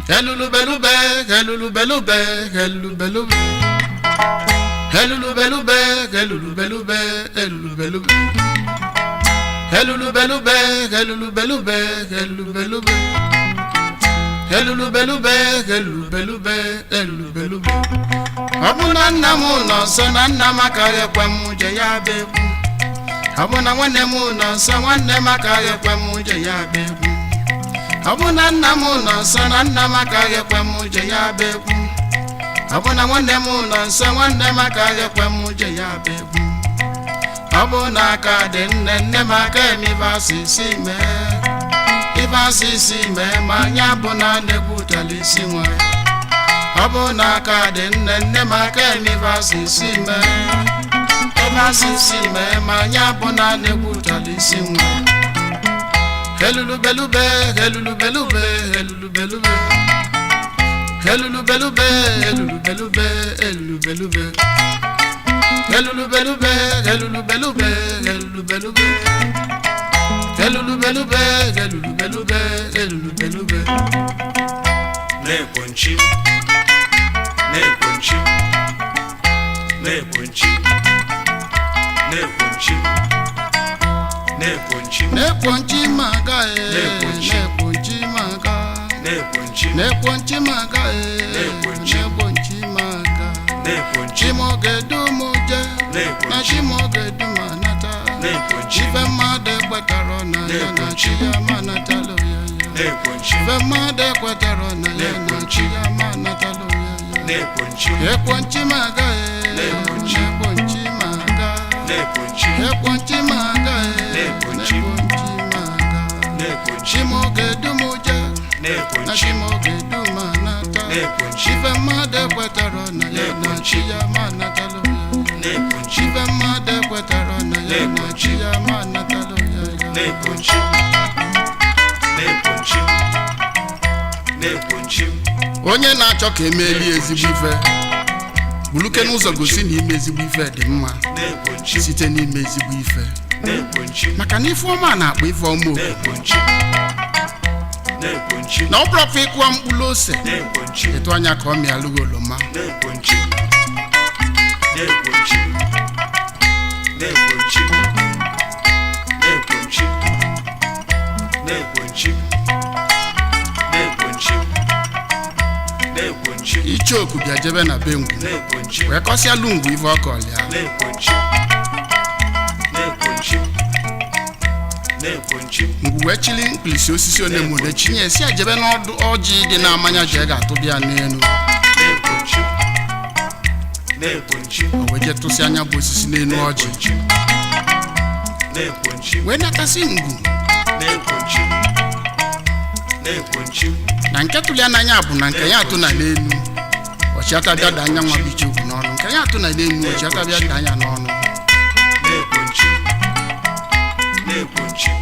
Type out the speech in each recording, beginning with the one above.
Helulu belube, helulu belube, helulu belube. Helulu belube, helulu belube, helulu belube. Helulu belube, helulu belube, helulu belube. Helulu belube, helulu belube, helulu belube. Abuna namu no so na namakare kwamuje ya beku. Abuna wanemu no so wannemakare kwamuje ya beku. Abuna namu no so na namakare kwamuje ya beku. Abuna wanemu no so wannemakare kwamuje ya beku. Abuna ka de nne maka mi vasisi me. Ivasisi me manya bona negutali sinwa. Abuna ka de nne maka mi vasisi me. Ivasisi me manya bona negutali sinwa. Helulu belube, helulu belube, helulu belube. Helulu belube, helulu belube, helulu belube. Helulu belube, helulu belube, helulu belube. Helulu belube, helulu belube, helulu belube. Ne ponchim, ne ponchim, ne ponchim, ne ponchim, ne ponchim, ne ponchim maga, ne ponchim maga, ne ponchim, ne ponchim maga, ne ponchim maga, ne ponchim, chimogedu moje, na chimogedu manata, ne ponchim, ifema de kwetarona, na chiyamanata loya, ne ponchim, ifema de kwetarona, na chiyamanata loya, ne ponchim, ne ponchim maga, ne ponchim, ne ponchim maga, ne ponchim, ne ponchim maga, ne ponchim, maga, ne ponchim, chimogedu moje, ne na ponchim, chimogedu manata, ne ponchim, ifema de kwetarona, na chiyamanata loya. ne ponchim, Chivema de kwetarona, na chiyamanata loya. ne ponchim, ne ponchim, ne ponchim, Onye na-achọ ka emeli ezigbo ife buluke n'ụzọ gosi na ime ezigbo ife dị mma ne ponchim, site n'ime ezigbo ife ne ponchim, maka na ife ọma na-akpọ ife ọma ne oku ponchim, ne ponchim, na ọ bụrụ ọfụ ịkụwa mkpụrụ ose ne ponchim, etu anya ka ọ mịalụghị oroma ne ponchim, ne ponchim, ne ponchim, ne ponchim, ne ponchim, ne ponchim, ne ponchim, ichoku bịa jebe na be ngwu ne ponchim, wee kọsịalụ ngwu ife ọkọlịa ne ponchim, ne ponchim, ne ponchim, ngwu wee chili mkpirisi osisi onemone chinye si ejebe n'ọdụ ọjị dị na-amanya ji ga-atụbịa n'elu ne ponchim, ne ponchim, o wee je tụsị anya bụ osisi n'elu ọjị ne ponchim, wee nakasị ngwu ne ponchim, ne ponchim, na nke tụli n'anya bụ na nke ya atụ na n'elu ọchịata bịa da anya nwa bụ ichekwu n'ọnụ nke ya atụ na n'elu ọchịata bịa da anya n'ọnụ ne ponchim, ne ponchim,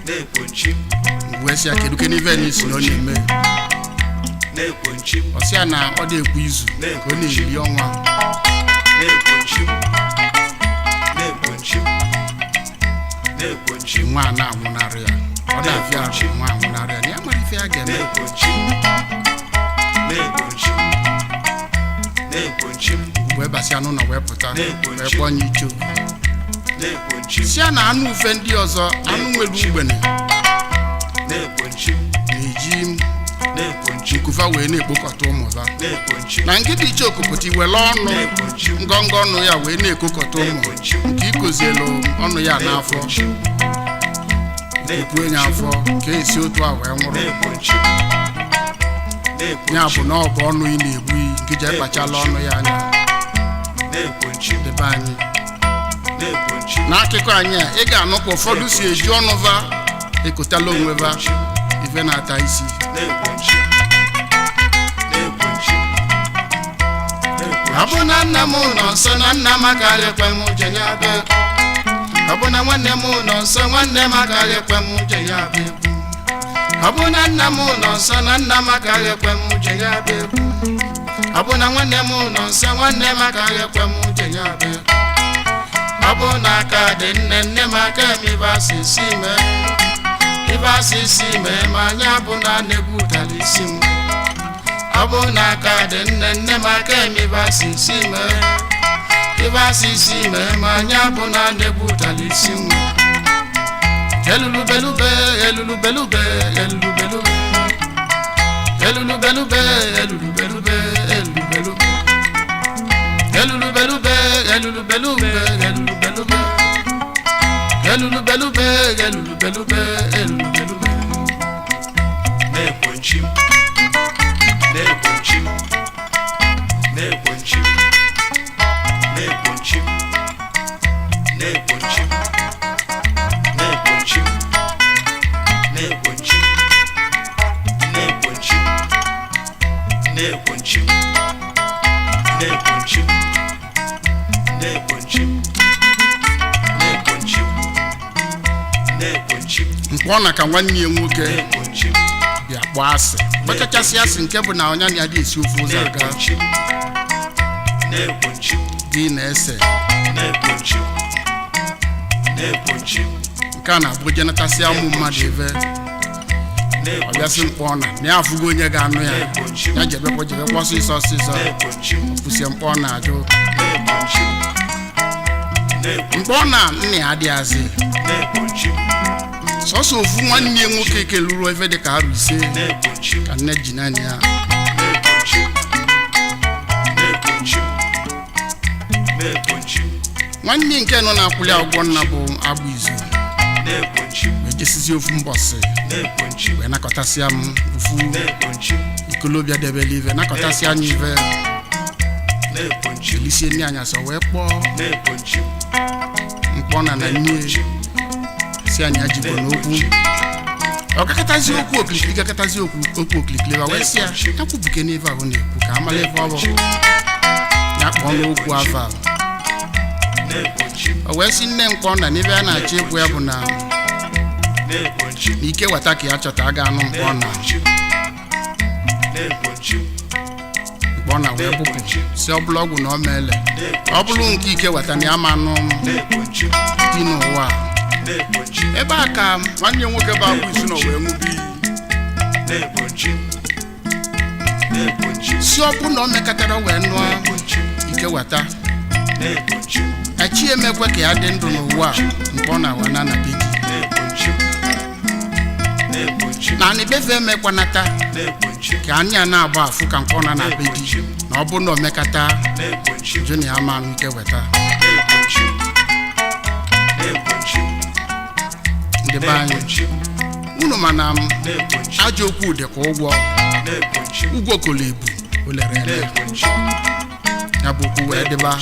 ne ponchim, ngwu wee sị ya kedu kene ife n'isi na ọ na-eme ne ponchim, ọsịa na ọ dị ekwu izu ka ọ na-eri ọnwa ne ponchim, ne ponchim, ne ponchim, nwa a na-anwụnarị ya ọ na-afịa ahụ nwa anwụnarị ya na ya mara ife ya ga-eme ne ponchim, ne ponchim, ne ponchim, wee basịa n'ụlọ wee pụta wee kpọọ nye icho ne ponchim, sịa na anụ ufe ndị ọzọ anụ nwere ugbene ne ponchim, na-eji ne ponchim, nkufa wee na-ekpokọta ụmụba ne ponchim, na nkịta ichoku pụta iwere ọnụ ne ponchim, ngọngọ ọnụ ya wee na-ekokọta ụmụ nke ikozielu ọnụ ya n'afọ ne ekwuo ya afọ ka esi otu a wee nwụrụ ne ponchim, ne ya bụ ponchim, na ọ bụ ọnụ ị na-egbu iyi nke ji ekpachala ọnụ ya anya ne ponchim, debe anyị ne ponchim, n'akụkọ anyị a ị ga-anụ ka ụfọdụ si eji ọnụ va ekotala onwe va ife na-ata isi ne ponchim, ne ponchim, ne ponchim, ọ bụ na nna m nọ nso na nna m agaghị ekwe m je ya bịa ọ bụ na nwanne m nọ nso nwanne m agaghị ekwe m je ya bịa ọ bụ na nna m nọ nso na nna m agaghị ekwe m je ya bịa ọ bụ na nwanne m nọ nso nwanne m agaghị ekwe m je ya bịa ọ bụ na aka dị nne m aka emibe asịsị mee iba sisi me manya bụ na na-egbutala isi m ọ bụ na aka dị nne maka emi iba sisi me manya bụ na na-egbutala isi m elulubelube elulubelube elulubelube elulubelube elulubelube elulubelube elulubelube elulubelube elulubelube elulubelube elulubelube na-ekwenchim na-ekwenchim na-ekwenchim na-ekwenchim na-ekwenchim na-ekwenchim na-ekwenchim na-ekwenchim na-ekwenchim na-ekwenchim na-ekwenchim na-ekwenchim mkpọna ka nwanne ya nwoke na-ekwenchim bịa kpọọ asị gbachachasị asị nke bụ na ọnya na-adị esi ofu ụzọ aga na-ekwenchim na-ekwenchim dị na-ese na-ekwenchim na-ekwenchim nke a na-abụ jenatasịa ụmụ mmadụ ebe ọbịasị mkpọna na ya afụgo onye ga-anụ ya ya jebekwa ọsịsọ kwụsie mkpọna ajụ mkpọna nna ya adịghazị sọsọ ofu nwanne ya nwoke keluru efe dị ka arụ ise ka nne ji naanị ya nwanne nke nọ na-akwụli agwọ nna bụ agbụ izu wee jesizi ofu mbọsị wee nakọtasịa m ofu ikolobịa debele ive nakọtasịa anya ive elisie nne anyasọ wee kpọọ mkpọna na nne si anya jigbo n'okwu ọkakatazi okwu okilikili gakatazi okwu okilikili wee si ya akwụbuke n'ive ahụ na-ekwu ka amala ebe ọ bụ ya kpọọ n'okwu ava o wee si nne mkpọna n'ebe a na-achọ ịkwụ ya bụ na ike weta ka ya chọta aga anụ mkpọna wee bụpụ si ọ bụla ọgwụ na ọ meele ọ bụrụ nke ike weta na ya ma anụ dị n'ụwa ebe a ka nwanne nwoke bụ agbụ isi na wee ṅụbi si ọ bụ na o mekatara wee nụọ ike weta echi emekwe ka ya dị ndụ n'ụwa mkpọna wana na beji na anyị befe emekwanata ka anyị a na-agba afụ ka mkpọna na beji na ọ bụ na omekata jụna ya ma ike weta ndị be anyị unu mana m ajọ okwu dị ka ụgwọ kolo ebu olere ele ya bụ okwu wee dịba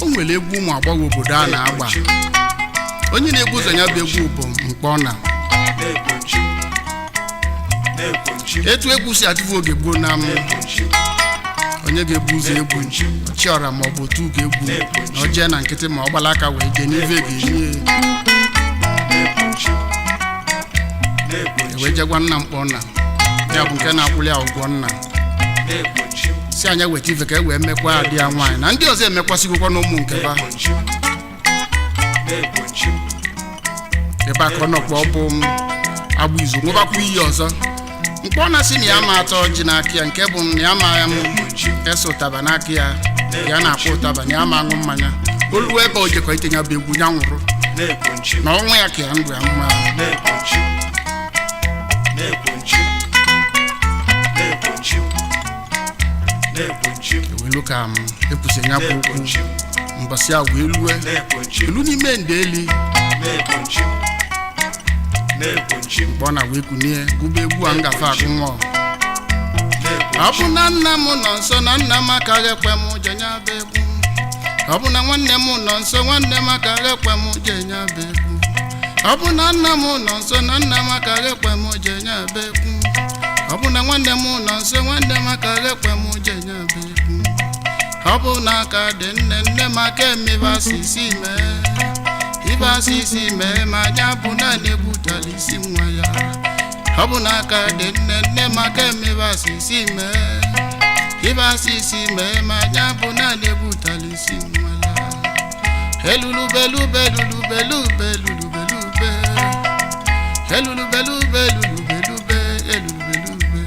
o nwere egwu ụmụ agbọghọ obodo a na-agba onye na-egwu ụzọ ya bụ egwu bụ mkpọna etu egwu si adịbụ oge gboo na onye ga-ebu ụzọ egwu chiọra ma ọ bụ otu ga-egwu na o jee na nkịtị ma ọ gbala aka wee jee n'ive ga-enye wee jegwa nna mkpọna ya bụ nke na-akwụli ya ụgwọ nna si anya weta ife ka e wee mekwa adị ya nwaanyị na ndị ọzọ emekwasịgokwa n'ụmụ nke ba ebe a ka ọ nọkwa ọ bụ agbụ izu nwebakwa iyi ọzọ mkpọna si na ya ma atọ ji n'aka ya nke bụ na ya ma ya ese ụtaba n'aka ya ya na-akpọ ụtaba na ya ma aṅụ mmanya olu ebe o jekọ itinye bụ egwu ya nwụrụ na ọnwa ya ka ya ndụ ya mma ewelu ka m ekwusi ya bụ okwu mbọsị a wee lue elu n'ime ndeli mkpọna wee kunie gụba egwu a ngafe agụ nwa ọ bụ na nna m nọ nso na nna m akaghị ekwe m jenye bụ egwu ọ bụ na nwanne m nọ nso nwanne m akaghị ekwe m jenye bụ egwu ọ bụ na nna m nọ nso na nna m akaghị ekwe m jenye bụ egwu ọ bụ na nwanne m nọ nso nwanne m akaghị ekwe m jenye bụ egwu ọ bụ na aka dị nne m aka emebe asịsị mee ibe asịsị mee ma anya bụ na na-egbutala isi nwa ya ọ bụ na aka dị nne m aka emebe asịsị mee ibe asịsị mee ma anya bụ na na-egbutala isi nwa ya elulube lube lulube lube lulube lube elulube lube lulube lube elulube lube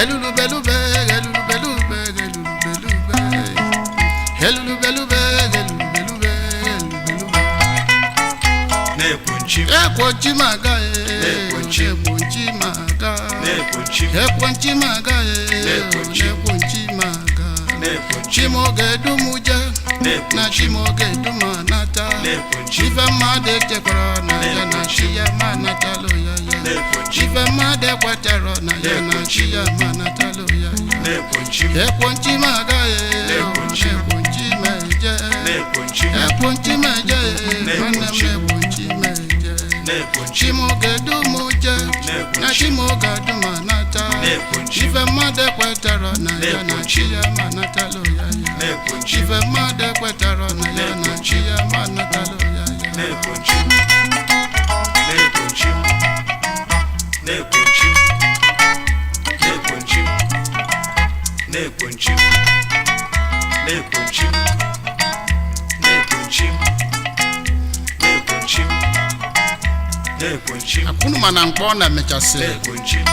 elulube lube elulube lube elulube lube elulube lube elulube lube Nekwunchim ekwonchimaga Nekwunchim ekwonchimaga Nekwunchim ekwonchimaga ekwonchimaga chimoge dumuje na chimoge dumanata chive made tekwara na ya na chiya manata lo ya ya chive made kwatero na ya na chiya manata lo ya ya ekwonchimaga ekwonchimeje ekwonchimeje chimoge dumuje na chimoge dumanata chive made kwatero na ya na chiya manata lo ya ya chive made kwatero na ya na chiya manata lo ya ya Nekwunchim Nekwunchim Nekwunchim Nekwunchim Nekwunchim Nekwunchim Nekwunchim Nekwunchim Nekwunchim akunu mana nkpo na mechase Nekwunchim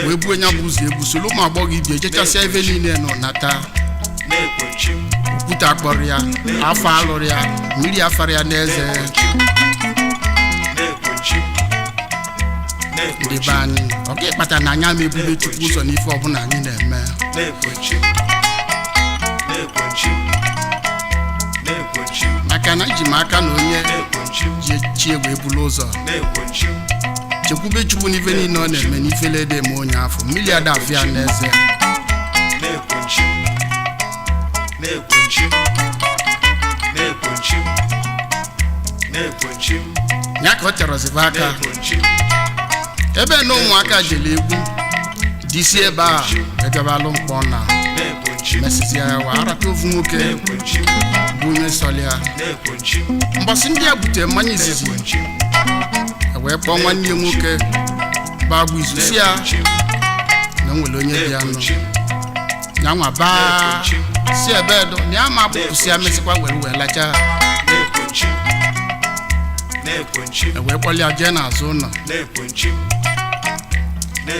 we bu enya buzu ebusulu ma agbogi bi ejechase eve niile no nata Nekwunchim okuta akpọrọ ya afọ alụrụ ya mmiri afara ya n'eze Nekwunchim ndị be anyị ọ ga-ekpata na anya mebube chukwu ụzọ n'ife ọbụla anyị na-eme Nekwunchim Nekwunchim Nekwunchim maka na iji m aka na onye Nekwunchim ji echi egbe ebulu ụzọ Nekwunchim chekwube chukwu n'ife niile ọ na-eme n'ifele ede ma onye afọ mmiri ada afịa n'eze Nekwunchim Nekwunchim Nekwunchim Nekwunchim ya ka ọ terọzibe aka Nekwunchim ebe na ụmụaka jere egwu disi ebe a egabalụ mkpọ na Nekwunchim mesizia ya wa arata ofu nwoke Nekwunchim bụ onye sọlịa Nekwunchim mbọsị ndị a butere mmanya izizi Nekwunchim wee kpọọ nwanne ya nwoke bagbu izu si ya na nwere onye bịa nụ ya nwa baa si ebe edo na ya ma apụpụsị ya mesịkwa were lacha Nekwunchim Nekwunchim wee kpọlị ya jee n'azụ ụlọ Nekwunchim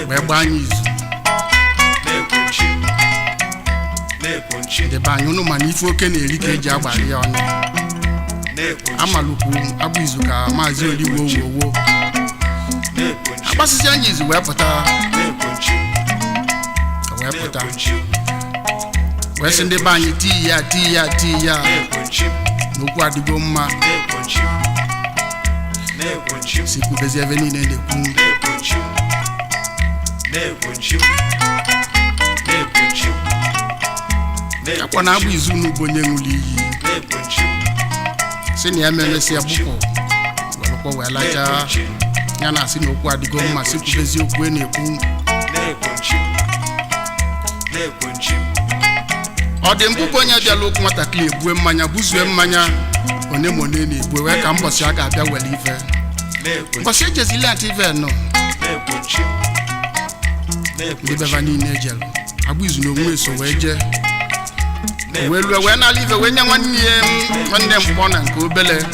wee gbaa anyị izu Nekwunchim Nekwunchim debe anyị ụnụ mana ife oke na-eri ka eji agbari ya ọnụ Nekwunchim amalụkwu agbụ izu ka maazị oligbo owowo Nekwunchim agbasịsị anyị izu wee pụta Nekwunchim wee pụta Nekwunchim wee sị ndị be anyị tii ya tii ya tii ya Nekwunchim n'okwu adịgo mma Nekwunchim Nekwunchim si kwubezi ebe niile na-ekwu Nekwunchim Nekwunchim Nekwunchim akwa na agbụ izu n'ugbo onye ṅụrụ iyi Nekwunchim si na ya memesi ya gbupụ welụkwa wee lacha Nekwunchim ya na asị na okwu adịgo mma si kwubezi okwu e na-ekwu Nekwunchim Nekwunchim ọ dị mbụbụ onye bịala okwu nwatakịrị ebue mmanya buzue mmanya one ma one na-ebue wee ka mbọsị a ga-abịa were ife Nekwunchim mbọsị ejezili ati ife nọ Nekwunchim ndị beba niile ejelu agbụ izu na onwe so wee jee wee lue wee n'ala ife wee nye nwanne ya nwanne mkpọ na nke obele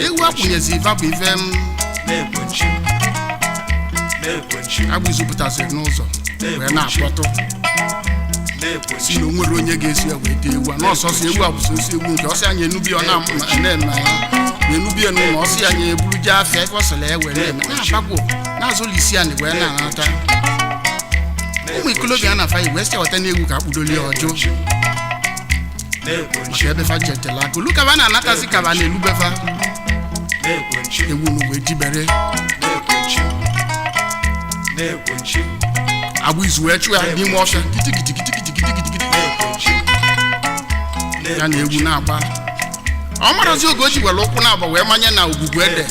ewu akwụnyezi ife bụ ife Nekwunchim Nekwunchim agbụ izu pụtasịrị n'ụzọ wee na-akpọtụ si na o nwere onye ga-esi ya wee tee ewu a n'ọsọsọ ewu a bụsọ osi ewu nke ọsị anyị enubi ọ na-eme enubi ya n'ụlọ ọsị anyị eburu jee afịa ebe ọ sịla ya were eme na-abagwo na-azụlụ isi anyị wee na-anata ụmụ ikolobịa na-afa wee sị weta n'egwu ka akpụdoli ya ọjụ maka ebe fa chetela aka olu kaba na-anatazi kaba na-elubefa Nekwunchim ewu nu wee jibere Nekwunchim Nekwunchim agbụ izu wee chụọ ya n'ime ọfịa kitikitikitikitikitikitikiti ya na egwu na-agba ọ marazi oge o ji were ụkwụ na-agba wee manye na ogwugwu ede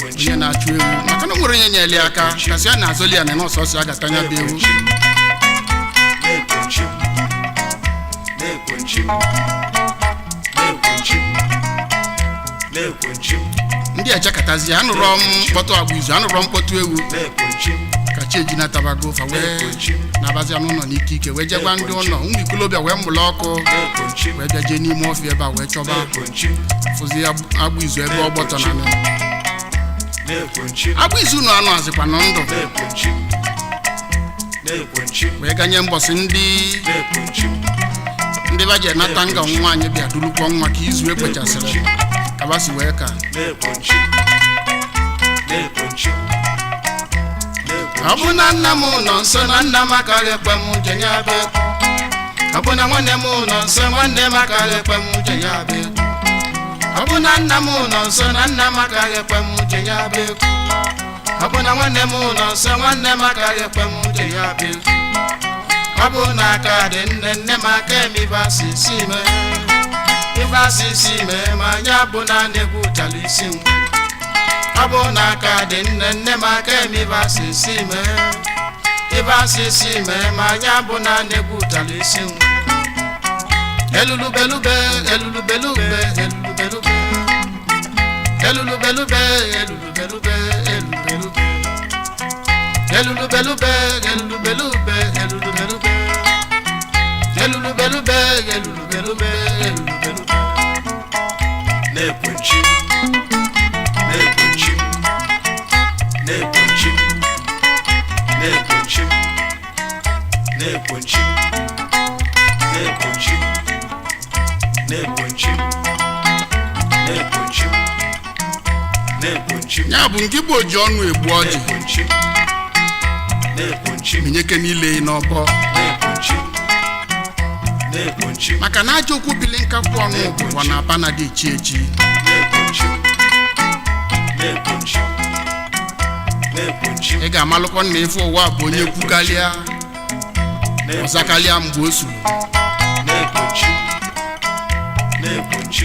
onye na-achụ ewu maka na o nwere onye nyere aka kasị ya na-azọli ya na n'ọsọsọ ya ga-atanya bụ ewu Nekwunchim Nekwunchim Nekwunchim Nekwunchim ndị echekatazi anụrọ mkpọtụ agbụ izu anụrọ mkpọtụ ewu Nekwunchim ka echeji na tabago fa wee na-abazi n'ụlọ n'ike ike wee jegwa ndị ụlọ ụmụ ikolobịa wee mụlụ ọkụ wee bịa jee n'ime ọfịa ebe a wee chọba fụzi agbụ izu ebe ọ gbọtọ na agbụ izu na anụ azịkwa na ndụ wee ganye mbọsị ndị baje nata nga nwa anyị bịa durukwa nwa ka izu ekpechasịrị kabasi wee ka ọ bụ na nna m nọ nso na nna m akaghị ekwe m uche ya bụ ọ bụ na nwanne m nọ nso nwanne m akaghị ekwe m uche ya bụ ọ bụ na nna m nọ nso na nna m akaghị ekwe m uche ya bụ ọ bụ na nwanne m nọ nso nwanne m akaghị ekwe m uche ya bụ ọ bụ na aka dị nne m aka emibasi isi mee ma anya bụ na na-egwu ụtara isi m ọ bụ na aka dị nne m aka emibasi isi mee ma anya bụ na na-egwu ụtara isi m elulubelube elulubelube elulubelube elulubelube elulubelube elulubelube elulubelube elulubelube elulubelube elulubelube elulubelube na-ekwenchi na-ekwenchi na-ekwenchi na-ekwenchi na-ekwenchi na-ekwenchi na-ekwenchi na-ekwenchi na-ekwenchi ya bụ nke bụ oji ọnụ egbu ọjị minyeke niile n'ọbọ maka na aja okwu bili nkakwu ọnụ bụkwa na aba na dị echi ị ga-amalụkwa na efe ụwa bụ onye kwukalịa ọzakalịa mgbe o suru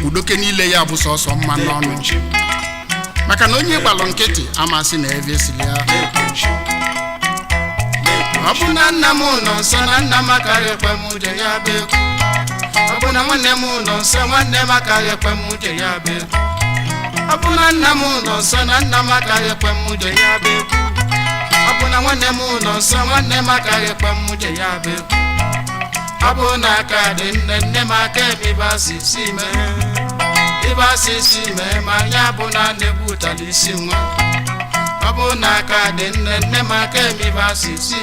udoke niile ya bụ sọsọ mma n'ọnụ maka na onye gbalụ nkịtị amasị na eve esili ya ọ bụ na nna m nọ nso na nna m akaghị ekwe m uche ya bụ ọ bụ na nwanne m nọ nso nwanne m akaghị ekwe m uche ya bụ ọ bụ na nna m nọ nso na nna m akaghị ekwe m uche ya bụ ọ bụ na nwanne m nọ nso nwanne m akaghị ekwe m uche ya bụ ọ bụ na aka dị nne m aka emibasi isi mee ma anya bụ na na-egbu ụtara isi nwa ọ bụ na aka dị nne m aka emibasi isi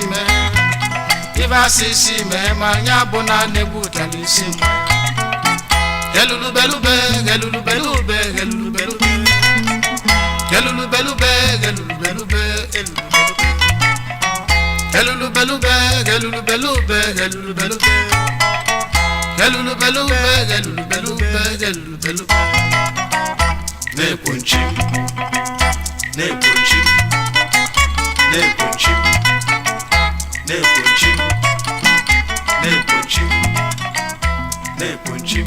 mee ma anya bụ na na-egbu ụtara isi nwa elulubelube elulubelube elulubelube elulubelube elulubelube elulubelube elulubelube elulubelube elulubelube elulubelube elulubelube na-ekwenchi na-ekwenchi na-ekwenchi na-ekwenchi na-ekwenchi na-ekwenchi